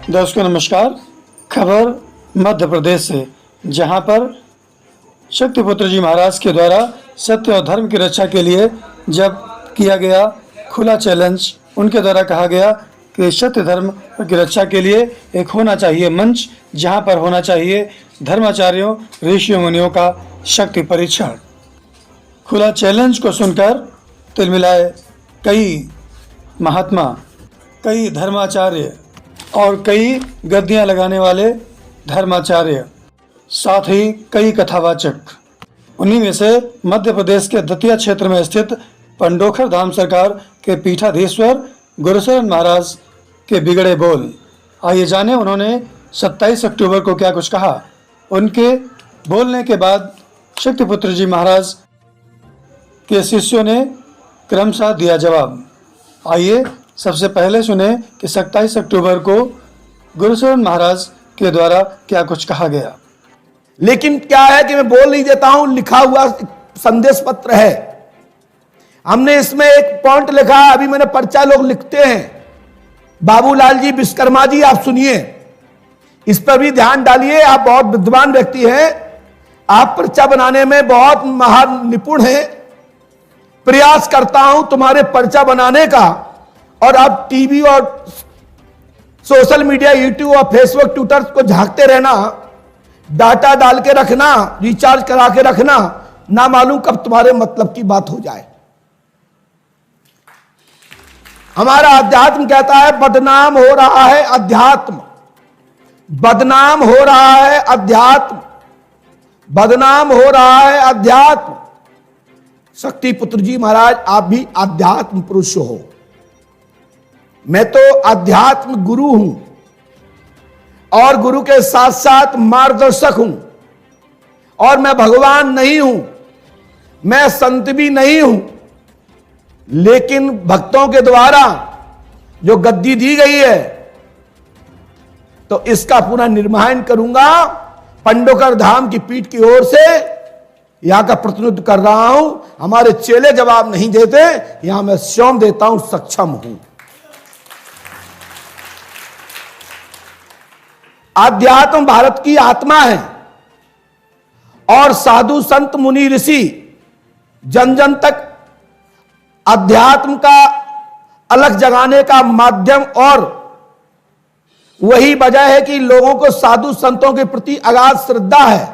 दर्शकों नमस्कार। खबर मध्य प्रदेश से, जहां पर शक्तिपुत्र जी महाराज के द्वारा सत्य और धर्म की रक्षा के लिए जब किया गया खुला चैलेंज, उनके द्वारा कहा गया कि सत्य धर्म की रक्षा के लिए एक होना चाहिए मंच, जहां पर होना चाहिए धर्माचार्यों ऋषियों मुनियों का शक्ति परीक्षण। खुला चैलेंज को सुनकर तिलमिलाए कई महात्मा, कई धर्माचार्य और कई गद्दियां लगाने वाले धर्माचार्य, साथ ही कई कथावाचक। उन्हीं में से मध्य प्रदेश के दतिया क्षेत्र में स्थित पंडोखर धाम सरकार के पीठाधीश्वर गुरुशरण महाराज के बिगड़े बोल। आइए जाने उन्होंने 27 अक्टूबर को क्या कुछ कहा। उनके बोलने के बाद शक्तिपुत्र जी महाराज के शिष्यों ने क्रमशः दिया जवाब। आइए सबसे पहले सुने कि 27 अक्टूबर को गुरुशरण महाराज के द्वारा क्या कुछ कहा गया। लेकिन क्या है कि मैं बोल नहीं देता हूं, लिखा हुआ संदेश पत्र है। हमने इसमें एक पॉइंट लिखा है, अभी मैंने पर्चा लोग लिखते हैं। बाबूलाल जी विश्वकर्मा जी, आप सुनिए, इस पर भी ध्यान डालिए। आप बहुत विद्वान व्यक्ति हैं, आप पर्चा बनाने में बहुत महान निपुण हैं। प्रयास करता हूं तुम्हारे पर्चा बनाने का, और आप टीवी और सोशल मीडिया, यूट्यूब और फेसबुक, ट्विटर को झांकते रहना, डाटा डाल के रखना, रिचार्ज करा के रखना, ना मालूम कब तुम्हारे मतलब की बात हो जाए। हमारा अध्यात्म कहता है बदनाम हो रहा है अध्यात्म, बदनाम हो रहा है अध्यात्म, बदनाम हो रहा है अध्यात्म। शक्तिपुत्र जी महाराज, आप भी अध्यात्म पुरुष हो। मैं तो अध्यात्म गुरु हूं और गुरु के साथ साथ मार्गदर्शक हूं, और मैं भगवान नहीं हूं, मैं संत भी नहीं हूं। लेकिन भक्तों के द्वारा जो गद्दी दी गई है, तो इसका पुनः निर्माण करूंगा। पंडोकर धाम की पीठ की ओर से यहां का प्रतिनिधित्व कर रहा हूं। हमारे चेले जवाब नहीं देते, यहां मैं स्वयं देता हूं, सक्षम हूं। अध्यात्म भारत की आत्मा है, और साधु संत मुनि ऋषि जन जन तक अध्यात्म का अलग जगाने का माध्यम, और वही वजह है कि लोगों को साधु संतों के प्रति अगाध श्रद्धा है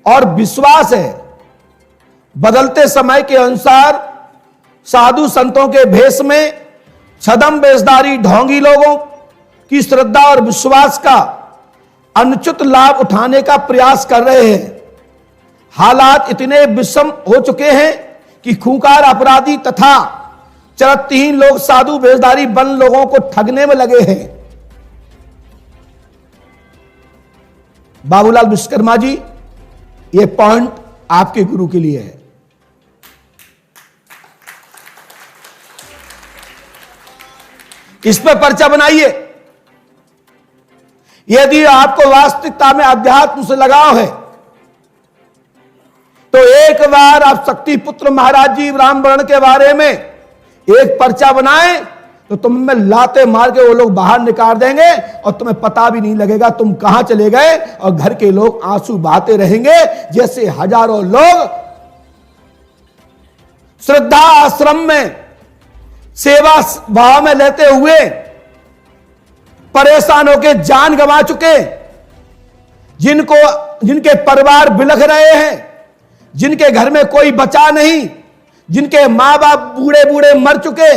और विश्वास है। बदलते समय के अनुसार साधु संतों के भेष में छदम वेशधारी ढोंगी लोगों की श्रद्धा और विश्वास का अनुचित लाभ उठाने का प्रयास कर रहे हैं। हालात इतने विषम हो चुके हैं कि खूंखार अपराधी तथा चरित्रहीन लोग साधु वेशधारी बन लोगों को ठगने में लगे हैं। बाबूलाल विश्वकर्मा जी, यह पॉइंट आपके गुरु के लिए है। इस पर पर्चा बनाइए। यदि आपको वास्तविकता में अध्यात्म से लगाव है, तो एक बार आप शक्तिपुत्र महाराज जी रामवर्ण के बारे में एक पर्चा बनाएं, तो तुम्हें लाते मार के वो लोग बाहर निकाल देंगे और तुम्हें पता भी नहीं लगेगा तुम कहां चले गए, और घर के लोग आंसू बहाते रहेंगे, जैसे हजारों लोग श्रद्धा आश्रम में सेवा भाव में लेते हुए परेशान होकर जान गंवा चुके, जिनके परिवार बिलख रहे हैं, जिनके घर में कोई बचा नहीं, जिनके मां बाप बूढ़े बूढ़े मर चुके,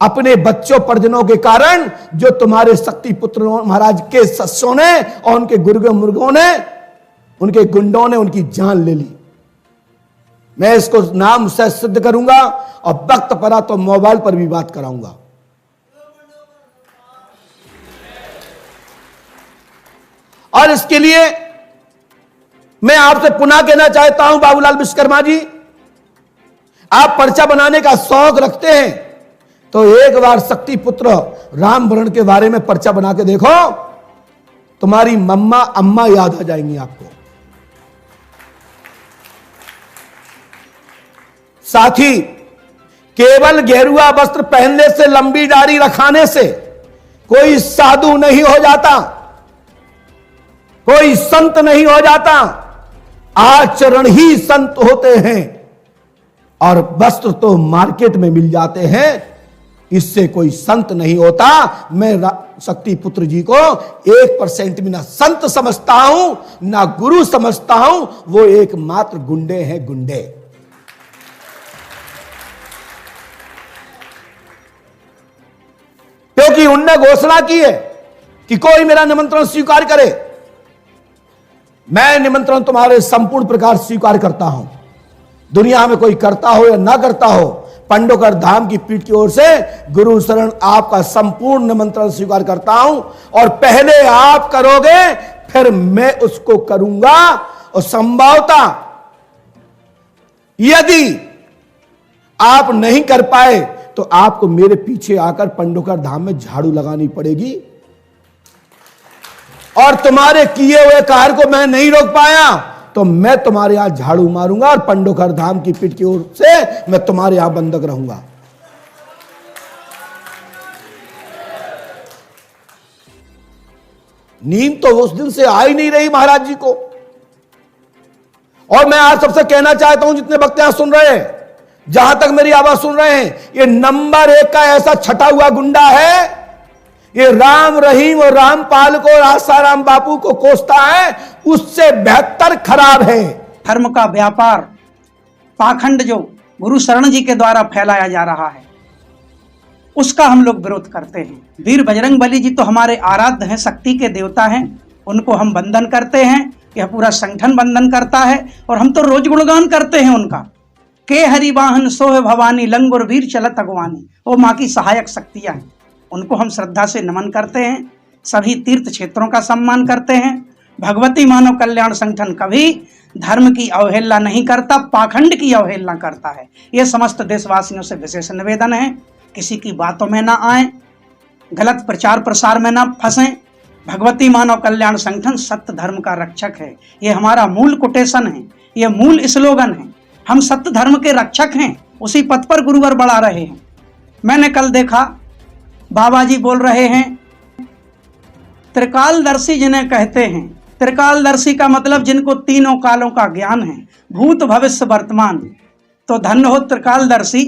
अपने बच्चों परिजनों के कारण, जो तुम्हारे शक्तिपुत्र महाराज के सस्यों ने और उनके गुर्गों मुर्गों ने, उनके गुंडों ने उनकी जान ले ली। मैं इसको नाम से सिद्ध करूंगा, और वक्त पड़ा तो मोबाइल पर भी बात कराऊंगा। और इसके लिए मैं आपसे पुनः कहना चाहता हूं, बाबूलाल विश्वकर्मा जी, आप पर्चा बनाने का शौक रखते हैं, तो एक बार शक्तिपुत्र रामवर्ण के बारे में पर्चा बना के देखो, तुम्हारी मम्मा अम्मा याद आ जाएंगी आपको। साथ ही केवल गेरुआ वस्त्र पहनने से, लंबी दाढ़ी रखाने से कोई साधु नहीं हो जाता, कोई संत नहीं हो जाता, आचरण ही संत होते हैं। और वस्त्र तो मार्केट में मिल जाते हैं, इससे कोई संत नहीं होता। मैं शक्ति पुत्र जी को 1% भी ना संत समझता हूं ना गुरु समझता हूं, वो एकमात्र गुंडे हैं, गुंडे। क्योंकि उनने घोषणा की है कि कोई मेरा निमंत्रण स्वीकार करे, मैं निमंत्रण तुम्हारे संपूर्ण प्रकार स्वीकार करता हूं। दुनिया में कोई करता हो या ना करता हो, पंडोकर धाम की पीठ की ओर से गुरु शरण आपका संपूर्ण निमंत्रण स्वीकार करता हूं। और पहले आप करोगे फिर मैं उसको करूंगा। और संभवतः यदि आप नहीं कर पाए तो आपको मेरे पीछे आकर पंडोकर धाम में झाड़ू लगानी पड़ेगी। और तुम्हारे किए हुए कार्य को मैं नहीं रोक पाया तो मैं तुम्हारे यहां झाड़ू मारूंगा और पंडोकर धाम की पीठ की ओर से मैं तुम्हारे यहां बंधक रहूंगा। नींद तो उस दिन से आ ही नहीं रही महाराज जी को। और मैं आज सबसे कहना चाहता हूं, जितने वक्त यहां सुन रहे हैं, जहां तक मेरी आवाज सुन रहे हैं, ये नंबर 1 का ऐसा छटा हुआ गुंडा है। ये राम रहीम और रामपाल को, आसाराम बापू को कोसता है, उससे बेहतर खराब है। धर्म का व्यापार, पाखंड जो गुरु शरण जी के द्वारा फैलाया जा रहा है, उसका हम लोग विरोध करते हैं। वीर बजरंग बली जी तो हमारे आराध्य हैं, शक्ति के देवता हैं, उनको हम वंदन करते हैं। यह पूरा संगठन वंदन करता है और हम तो रोज गुणगान करते हैं उनका। के हरि वाहन सोह भवानी, लंगुर वीर चलत अगवानी, वो माँ की सहायक शक्तियां हैं। उनको हम श्रद्धा से नमन करते हैं। सभी तीर्थ क्षेत्रों का सम्मान करते हैं। भगवती मानव कल्याण संगठन कभी धर्म की अवहेलना नहीं करता, पाखंड की अवहेलना करता है। यह समस्त देशवासियों से विशेष निवेदन है, किसी की बातों में ना आए, गलत प्रचार प्रसार में ना फंसें। भगवती मानव कल्याण संगठन सत्य धर्म का रक्षक है। ये हमारा मूल कोटेशन है, ये मूल स्लोगन है। हम सत्य धर्म के रक्षक हैं, उसी पथ पर गुरुवर बढ़ा रहे हैं। मैंने कल देखा, बाबा जी बोल रहे हैं त्रिकालदर्शी जिन्हें कहते हैं। त्रिकालदर्शी का मतलब जिनको तीनों कालों का ज्ञान है, भूत भविष्य वर्तमान। तो धन्य हो त्रिकालदर्शी।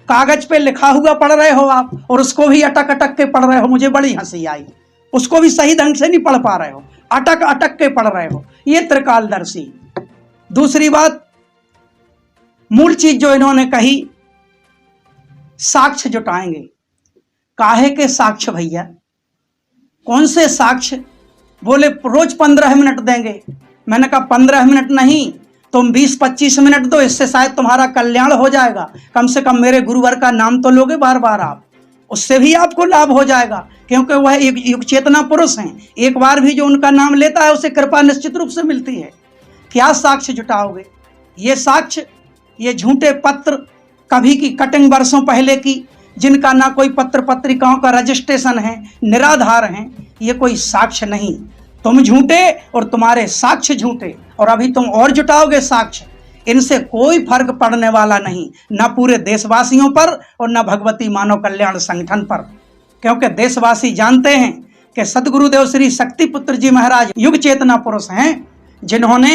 कागज पे लिखा हुआ पढ़ रहे हो आप और उसको भी अटक अटक के पढ़ रहे हो। मुझे बड़ी हंसी आई, उसको भी सही ढंग से नहीं पढ़ पा रहे हो, अटक अटक के पढ़ रहे हो। ये त्रिकालदर्शी। दूसरी बात, मूल चीज जो इन्होंने कही, साक्ष्य जुटाएंगे। काहे के साक्ष्य भैया? कौन से साक्ष्य? बोले रोज 15 मिनट देंगे। मैंने कहा 15 मिनट नहीं, तुम 20-25 मिनट दो, इससे शायद तुम्हारा कल्याण हो जाएगा। कम से कम मेरे गुरुवर का नाम तो लोगे बार बार आप, उससे भी आपको लाभ हो जाएगा, क्योंकि वह एक युग चेतना पुरुष हैं। एक बार भी जो उनका नाम लेता है उसे कृपा निश्चित रूप से मिलती है। क्या साक्ष्य जुटाओगे? ये साक्ष्य, ये झूठे पत्र, कभी की कटिंग वर्षों पहले की, जिनका ना कोई पत्र पत्रिकाओं का रजिस्ट्रेशन है, निराधार हैं, ये कोई साक्ष्य नहीं। तुम झूठे और तुम्हारे साक्ष्य झूठे, और अभी तुम और जुटाओगे साक्ष्य। इनसे कोई फर्क पड़ने वाला नहीं, ना पूरे देशवासियों पर और ना भगवती मानव कल्याण संगठन पर। क्योंकि देशवासी जानते हैं कि सदगुरुदेव श्री शक्ति पुत्र जी महाराज युग चेतना पुरुष हैं, जिन्होंने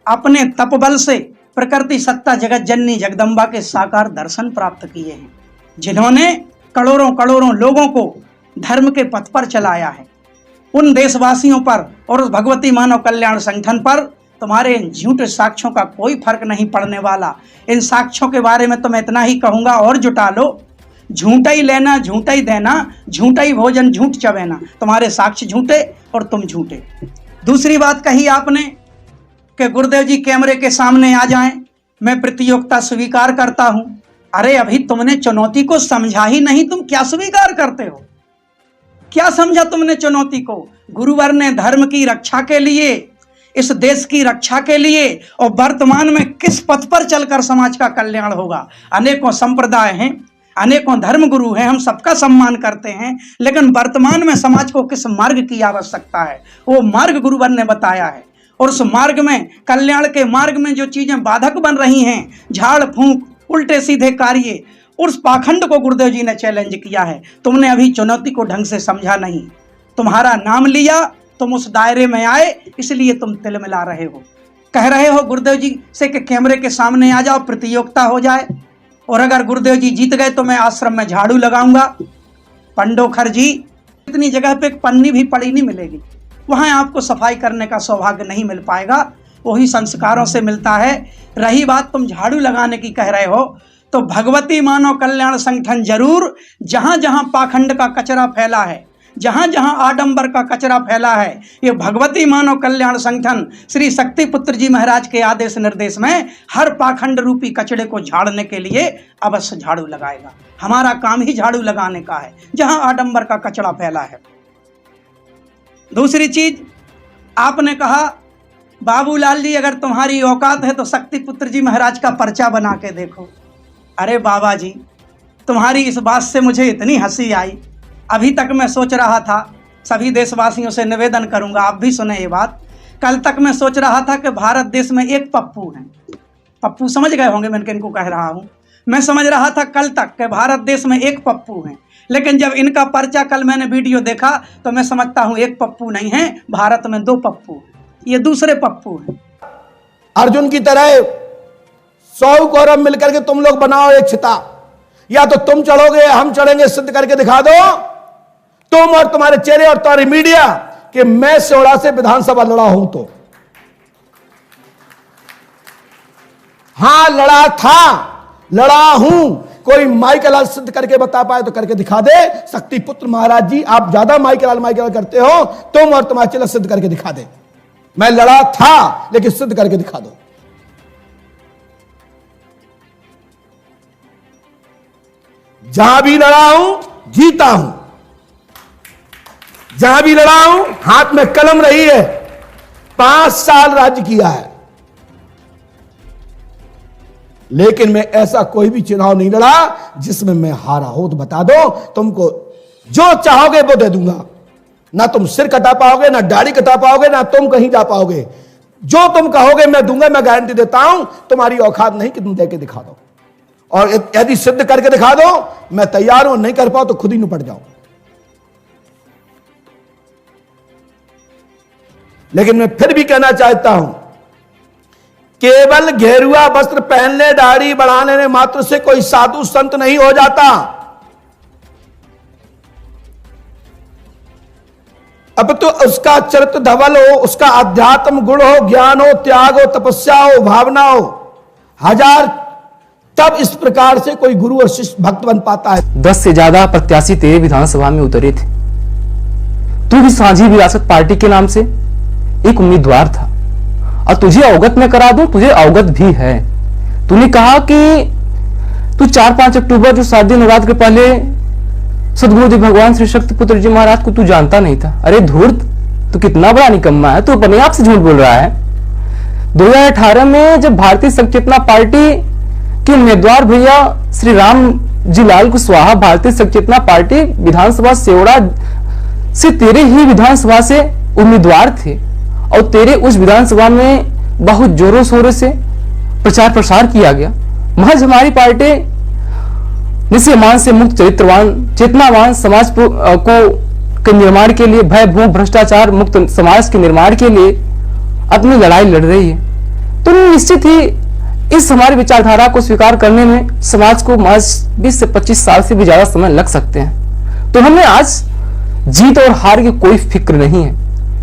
अपने तपबल से प्रकृति सत्ता जगत जननी जगदम्बा के साकार दर्शन प्राप्त किए हैं, जिन्होंने करोड़ों करोड़ों लोगों को धर्म के पथ पर चलाया है। उन देशवासियों पर और उस भगवती मानव कल्याण संगठन पर तुम्हारे इन झूठे साक्ष्यों का कोई फर्क नहीं पड़ने वाला। इन साक्ष्यों के बारे में तो मैं इतना ही कहूंगा, और जुटा लो। झूठा ही लेना, झूठा ही देना, झूठा ही भोजन, झूठ चबेना। तुम्हारे साक्ष्य झूठे और तुम झूठे। दूसरी बात कही आपने कि गुरुदेव जी कैमरे के सामने आ जाएं, मैं प्रतियोगिता स्वीकार करता हूं। अरे अभी तुमने चुनौती को समझा ही नहीं, तुम क्या स्वीकार करते हो? क्या समझा तुमने चुनौती को? गुरुवर ने धर्म की रक्षा के लिए, इस देश की रक्षा के लिए, और वर्तमान में किस पथ पर चलकर समाज का कल्याण होगा। अनेकों संप्रदाय हैं, अनेकों धर्म गुरु हैं, हम सबका सम्मान करते हैं, लेकिन वर्तमान में समाज को किस मार्ग की आवश्यकता है, वो मार्ग गुरुवर ने बताया है। और उस मार्ग में, कल्याण के मार्ग में जो चीजें बाधक बन रही हैं, झाड़ फूंक, उल्टे सीधे कार्य, उस पाखंड को गुरुदेव जी ने चैलेंज किया है। तुमने अभी चुनौती को ढंग से समझा नहीं, तुम्हारा नाम लिया, तुम उस दायरे में आए, इसलिए तुम तिलमिला रहे हो। कह रहे हो गुरुदेव जी से कि कैमरे के सामने आ जाओ, प्रतियोगिता हो जाए, और अगर गुरुदेव जी जीत गए तो मैं आश्रम में झाड़ू लगाऊंगा। पंडोखर जी, इतनी जगह पे एक पन्नी भी पड़ी नहीं मिलेगी, वहां आपको सफाई करने का सौभाग्य नहीं मिल पाएगा, वही संस्कारों से मिलता है। रही बात तुम झाड़ू लगाने की कह रहे हो, तो भगवती मानव कल्याण संगठन जरूर जहां जहां पाखंड का कचरा फैला है, जहां जहां आडंबर का कचरा फैला है, ये भगवती मानव कल्याण संगठन श्री शक्ति पुत्र जी महाराज के आदेश निर्देश में हर पाखंड रूपी कचड़े को झाड़ने के लिए अवश्य झाड़ू लगाएगा। हमारा काम ही झाड़ू लगाने का है जहां आडंबर का कचरा फैला है। दूसरी चीज, आपने कहा बाबूलाल जी अगर तुम्हारी औकात है तो शक्ति पुत्र जी महाराज का पर्चा बना के देखो। अरे बाबा जी, तुम्हारी इस बात से मुझे इतनी हंसी आई। अभी तक मैं सोच रहा था, सभी देशवासियों से निवेदन करूंगा, आप भी सुने ये बात। कल तक मैं सोच रहा था कि भारत देश में एक पप्पू है। पप्पू समझ गए होंगे मैं किनको कह रहा हूं। मैं समझ रहा था कल तक कि भारत देश में एक पप्पू है, लेकिन जब इनका पर्चा कल मैंने वीडियो देखा तो मैं समझता हूं एक पप्पू नहीं है, भारत में दो पप्पू हैं। ये दूसरे पप्पू हैं। अर्जुन की तरह 100 कौरव मिलकर के तुम लोग बनाओ एक चिता, या तो तुम चढ़ोगे हम चढ़ेंगे, सिद्ध करके दिखा दो तुम और तुम्हारे चेहरे और तुम्हारी मीडिया कि मैं सेवड़ा से विधानसभा लड़ा हूं। तो हां लड़ा था, लड़ा हूं। कोई माइकलाल सिद्ध करके बता पाए तो करके दिखा दे। शक्ति पुत्र महाराज जी, आप ज्यादा माइकलाल करते हो, तुम और तुम्हारे चेहरा सिद्ध करके दिखा दे। मैं लड़ा था लेकिन सिद्ध करके दिखा दो। जहां भी लड़ा हूं जीता हूं, जहां भी लड़ा हूं हाथ में कलम रही है। 5 साल राज्य किया है, लेकिन मैं ऐसा कोई भी चुनाव नहीं लड़ा जिसमें मैं हारा हो। तो बता दो, तुमको जो चाहोगे वो दे दूंगा। ना तुम सिर कटा पाओगे, ना दाढ़ी कटा पाओगे, ना तुम कहीं जा पाओगे। जो तुम कहोगे मैं दूंगा। मैं गारंटी देता हूं, तुम्हारी औकात नहीं कि तुम दे के दिखा दो। और यदि सिद्ध करके दिखा दो, मैं तैयार हूं। नहीं कर पाओ तो खुद ही निपट जाओ। लेकिन मैं फिर भी कहना चाहता हूं, केवल घेरुआ वस्त्र पहनने, दाढ़ी बढ़ाने मात्र से कोई साधु संत नहीं हो जाता। अब तो उसका चरित्र धवल हो, उसका अध्यात्म गुण हो, ज्ञान हो, त्याग हो, तपस्या हो, भावना हो, हजार, तब इस प्रकार से कोई गुरु और शिष्य भक्त बन पाता है। 10 से ज्यादा प्रत्याशी तेरे विधानसभा में उतरे थे। तू भी साझी विरासत पार्टी के नाम से एक उम्मीदवार था, और तुझे अवगत में करा दूं, तुझे अवगत भी है। तूने कहा कि तू 4-5 अक्टूबर जो शारदीय नवरात्र के पहले सदगुरुदेव भगवान श्री शक्ति पुत्र जी महाराज को तू जानता नहीं था। अरे धूर्त, तू कितना बड़ा निकम्मा है, तू अपने आप से झूठ बोल रहा है। 2018 में जब भारतीय संचेतना पार्टी के उम्मीदवार भैया श्री राम जी लाल कुशवाहा भारतीय संचेतना पार्टी विधानसभा सेवड़ा से तेरे ही विधानसभा से उम्मीदवार थे, और तेरे उस विधानसभा में बहुत जोरों शोरों से प्रचार प्रसार किया गया। महज हमारी पार्टी निस्यमान से मुक्त, चरित्रवान, चेतनावान समाज को के निर्माण के लिए, भय भूख भ्रष्टाचार मुक्त समाज के निर्माण के लिए अपनी लड़ाई लड़ रही है। तो निश्चित ही इस हमारी विचारधारा को स्वीकार करने में समाज को महज 20 से 25 साल से भी ज्यादा समय लग सकते हैं। तो हमें आज जीत और हार की कोई फिक्र नहीं है।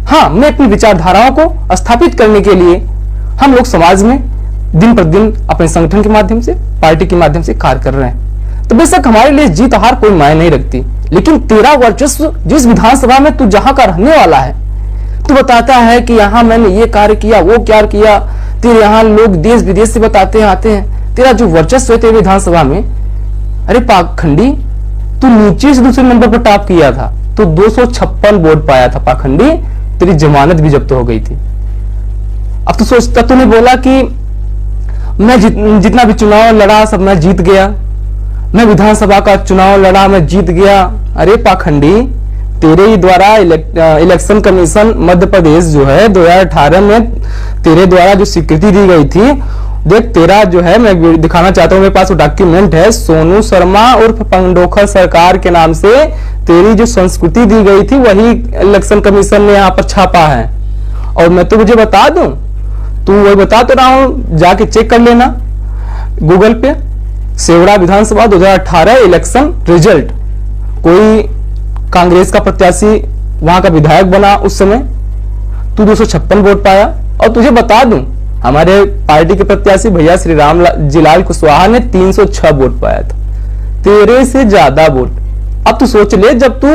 हाँ, मैं अपनी विचारधाराओं को स्थापित करने के लिए हम लोग समाज में दिन प्रतिदिन अपने संगठन के माध्यम से, पार्टी के माध्यम से कार्य कर रहे हैं। तो बेशक हमारे लिए जीत हार कोई मायने नहीं रखती, लेकिन तेरा वर्चस्व जिस विधानसभा में तू जहां का रहने वाला है, तू बताता है कि यहाँ मैंने ये कार्य किया, वो कार्य किया, तेरे यहाँ लोग देश विदेश से बताते आते हैं। तेरा जो वर्चस्व है तेरे विधानसभा में, अरे पाखंडी, तू नीचे से दूसरे नंबर पर टॉप किया था, तो 256 वोट पाया था पाखंडी, तेरी जमानत भी जब्त हो गई थी। अब तो सोचता, तूने बोला कि मैं जितना भी चुनाव लड़ा सब मैं जीत गया, मैं विधानसभा का चुनाव लड़ा मैं जीत गया। अरे पाखंडी, तेरे ही द्वारा इलेक्शन कमीशन मध्य प्रदेश जो है 2018 में तेरे द्वारा जो स्वीकृति दी गई थी, देख तेरा जो है, मैं दिखाना चाहता हूं, मेरे पास वो डॉक्यूमेंट है, सोनू शर्मा और पंडोखर सरकार के नाम से तेरी जो संस्कृति दी गई थी वही इलेक्शन कमीशन ने यहाँ पर छापा है। और मैं तो मुझे बता दूं, तू वही बता तो रहा हूं, जाके चेक कर लेना गूगल पे, सेवड़ा विधानसभा 2018 इलेक्शन रिजल्ट। कोई कांग्रेस का प्रत्याशी वहां का विधायक बना उस समय, तू 256 वोट पाया। और तुझे बता दूं, हमारे पार्टी के प्रत्याशी भैया श्री राम जिलाल कुशवाहा ने 306 वोट पाया था, तेरे से ज्यादा वोट। अब तू सोच ले, जब तू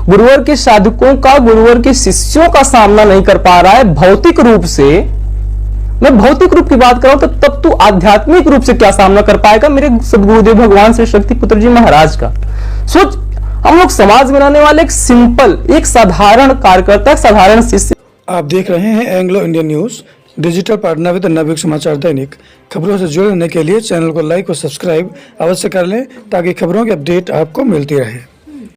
गुरुवर के साधकों का, गुरुवर के शिष्यों का सामना नहीं कर पा रहा है भौतिक रूप से, मैं भौतिक रूप की बात कर रहा हूं, तो तब तू आध्यात्मिक रूप से क्या सामना कर पाएगा मेरे सदगुरुदेव भगवान श्री शक्तिपुत्र जी महाराज का। सोच, हम लोग समाज में रहने वाले एक सिंपल, एक साधारण कार्यकर्ता, साधारण शिष्य। आप देख रहे हैं Anglo Indian news, digital partner with Navyug Samachar Dainik. खबरों से जुड़े रहने के लिए चैनल को लाइक और सब्सक्राइब अवश्य कर लें ताकि खबरों की अपडेट आपको मिलती रहे।